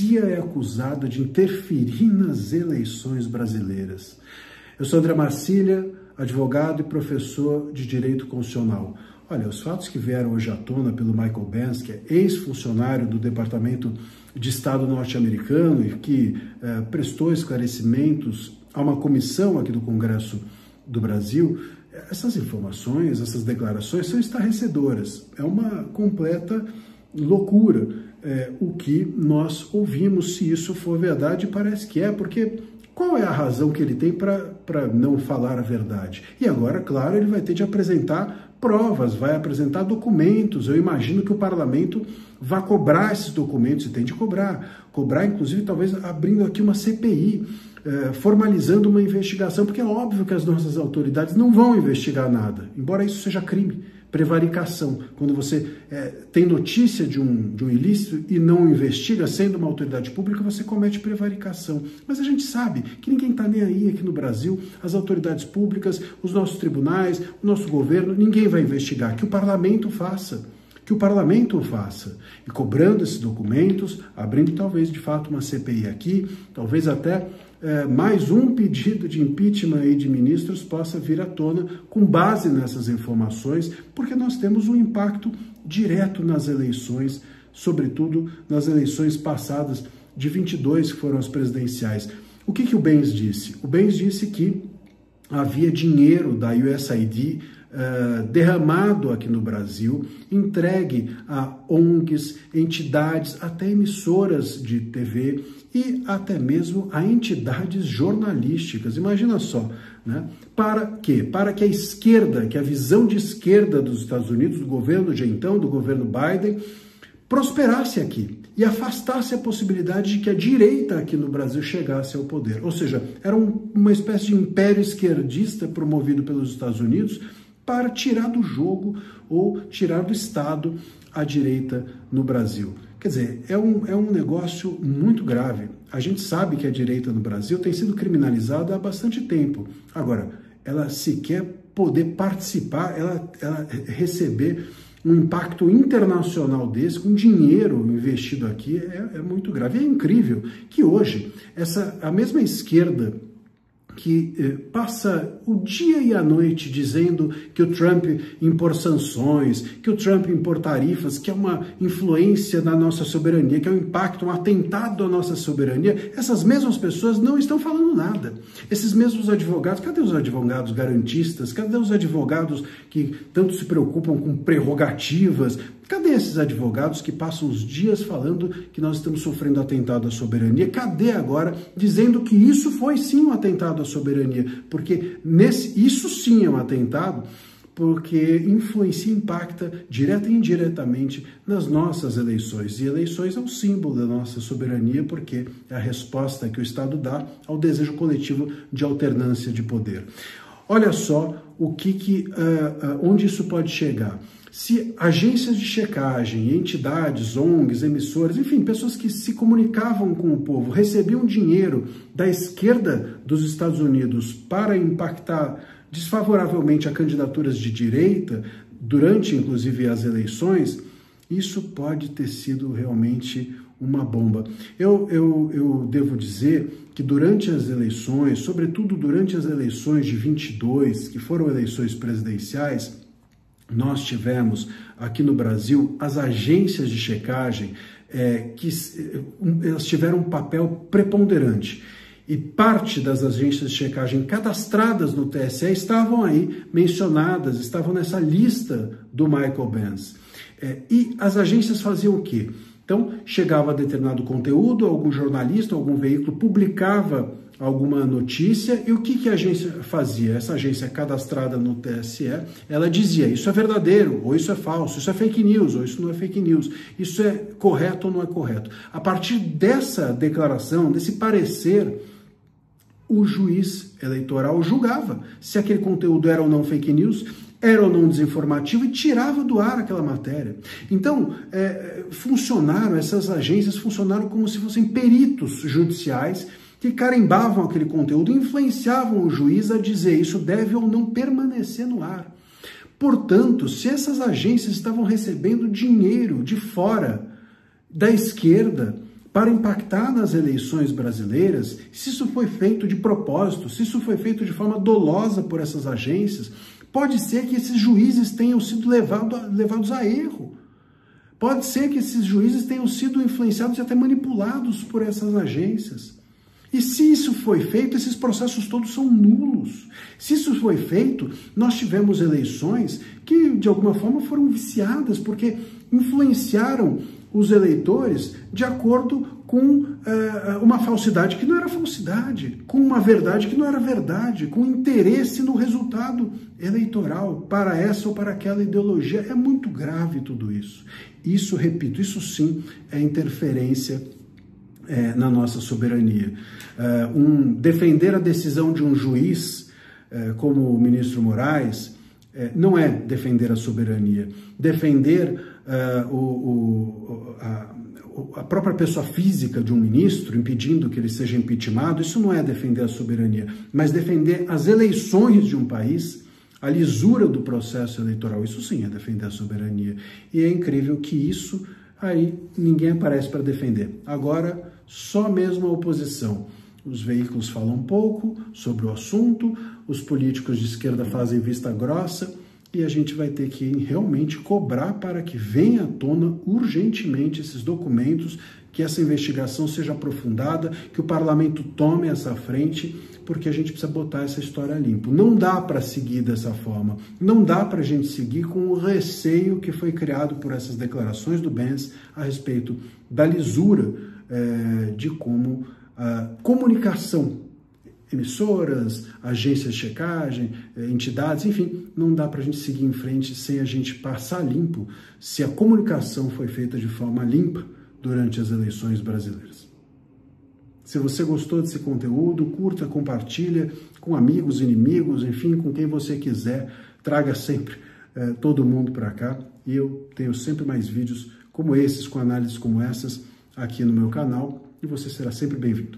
CIA é acusada de interferir nas eleições brasileiras. Eu sou André Marcília, advogado e professor de Direito Constitucional. Olha, os fatos que vieram hoje à tona pelo Michael Benz, que é ex-funcionário do Departamento de Estado norte-americano e que prestou esclarecimentos a uma comissão aqui do Congresso do Brasil, essas informações, essas declarações são estarrecedoras. É uma completa loucura o que nós ouvimos. Se isso for verdade, parece que é, porque qual é a razão que ele tem para não falar a verdade? E agora, claro, ele vai ter de apresentar provas, vai apresentar documentos. Eu imagino que o parlamento vai cobrar esses documentos, e tem de cobrar. Cobrar, inclusive, talvez abrindo aqui uma CPI, formalizando uma investigação, porque é óbvio que as nossas autoridades não vão investigar nada, embora isso seja crime, prevaricação. Quando você tem notícia de um ilícito e não investiga, sendo uma autoridade pública, você comete prevaricação. Mas a gente sabe que ninguém está nem aí aqui no Brasil, as autoridades públicas, os nossos tribunais, o nosso governo, ninguém vai investigar, que o parlamento faça. Que o parlamento o faça, e cobrando esses documentos, abrindo talvez de fato uma CPI aqui, talvez até mais um pedido de impeachment aí de ministros possa vir à tona com base nessas informações, porque nós temos um impacto direto nas eleições, sobretudo nas eleições passadas de 22, que foram as presidenciais. O que o Benz disse? O Benz disse que havia dinheiro da USAID derramado aqui no Brasil, entregue a ONGs, entidades, até emissoras de TV e até mesmo a entidades jornalísticas. Imagina só, né? Para quê? Para que a esquerda, que a visão de esquerda dos Estados Unidos, do governo de então, do governo Biden, prosperasse aqui e afastasse a possibilidade de que a direita aqui no Brasil chegasse ao poder. Ou seja, era uma espécie de império esquerdista promovido pelos Estados Unidos para tirar do jogo ou tirar do Estado a direita no Brasil. Quer dizer, é um negócio muito grave. A gente sabe que a direita no Brasil tem sido criminalizada há bastante tempo. Agora, ela sequer poder participar, ela receber um impacto internacional desse, com dinheiro investido aqui, é muito grave. E é incrível que hoje, a mesma esquerda que passa o dia e a noite dizendo que o Trump impor sanções, que o Trump impor tarifas, que é uma influência na nossa soberania, que é um impacto, um atentado à nossa soberania, essas mesmas pessoas não estão falando nada. Esses mesmos advogados, cadê os advogados garantistas? Cadê os advogados que tanto se preocupam com prerrogativas? Cadê esses advogados que passam os dias falando que nós estamos sofrendo atentado à soberania? Cadê agora dizendo que isso foi sim um atentado à soberania? Porque isso sim é um atentado, porque influencia e impacta direta e indiretamente nas nossas eleições. E eleições é um símbolo da nossa soberania, porque é a resposta que o Estado dá ao desejo coletivo de alternância de poder. Olha só onde isso pode chegar. Se agências de checagem, entidades, ONGs, emissoras, enfim, pessoas que se comunicavam com o povo, recebiam dinheiro da esquerda dos Estados Unidos para impactar desfavoravelmente a candidaturas de direita, durante inclusive as eleições, isso pode ter sido realmente uma bomba. Eu devo dizer que durante as eleições, sobretudo durante as eleições de 22, que foram eleições presidenciais, nós tivemos aqui no Brasil as agências de checagem elas tiveram um papel preponderante. E parte das agências de checagem cadastradas no TSE estavam aí mencionadas, estavam nessa lista do Michael Benz. E as agências faziam o quê? Então, chegava determinado conteúdo, algum jornalista, algum veículo publicava alguma notícia, e o que a agência fazia? Essa agência cadastrada no TSE, ela dizia, isso é verdadeiro, ou isso é falso, isso é fake news, ou isso não é fake news, isso é correto ou não é correto. A partir dessa declaração, desse parecer, o juiz eleitoral julgava se aquele conteúdo era ou não fake news, era ou não desinformativo, e tirava do ar aquela matéria. Então, essas agências funcionaram como se fossem peritos judiciais que carimbavam aquele conteúdo e influenciavam o juiz a dizer isso deve ou não permanecer no ar. Portanto, se essas agências estavam recebendo dinheiro de fora da esquerda para impactar nas eleições brasileiras, se isso foi feito de propósito, se isso foi feito de forma dolosa por essas agências, pode ser que esses juízes tenham sido levados a erro. Pode ser que esses juízes tenham sido influenciados e até manipulados por essas agências. E se isso foi feito, esses processos todos são nulos. Se isso foi feito, nós tivemos eleições que, de alguma forma, foram viciadas, porque influenciaram os eleitores de acordo com uma falsidade que não era falsidade, com uma verdade que não era verdade, com interesse no resultado eleitoral para essa ou para aquela ideologia. É muito grave tudo isso. Isso, repito, isso sim é interferência na nossa soberania. Defender a decisão de um juiz, como o ministro Moraes, não é defender a soberania. Defender a própria pessoa física de um ministro, impedindo que ele seja impeachmentado, isso não é defender a soberania, mas defender as eleições de um país, a lisura do processo eleitoral, isso sim é defender a soberania. E é incrível que isso aí ninguém aparece para defender. Agora, só mesmo a oposição. Os veículos falam um pouco sobre o assunto, os políticos de esquerda fazem vista grossa, e a gente vai ter que realmente cobrar para que venha à tona urgentemente esses documentos, que essa investigação seja aprofundada, que o parlamento tome essa frente, porque a gente precisa botar essa história limpo. Não dá para seguir dessa forma, não dá para a gente seguir com o receio que foi criado por essas declarações do Benz a respeito da lisura de como a comunicação, emissoras, agências de checagem, entidades, enfim, não dá para a gente seguir em frente sem a gente passar limpo se a comunicação foi feita de forma limpa durante as eleições brasileiras. Se você gostou desse conteúdo, curta, compartilha com amigos, inimigos, enfim, com quem você quiser, traga sempre todo mundo para cá, e eu tenho sempre mais vídeos como esses, com análises como essas, aqui no meu canal, e você será sempre bem-vindo.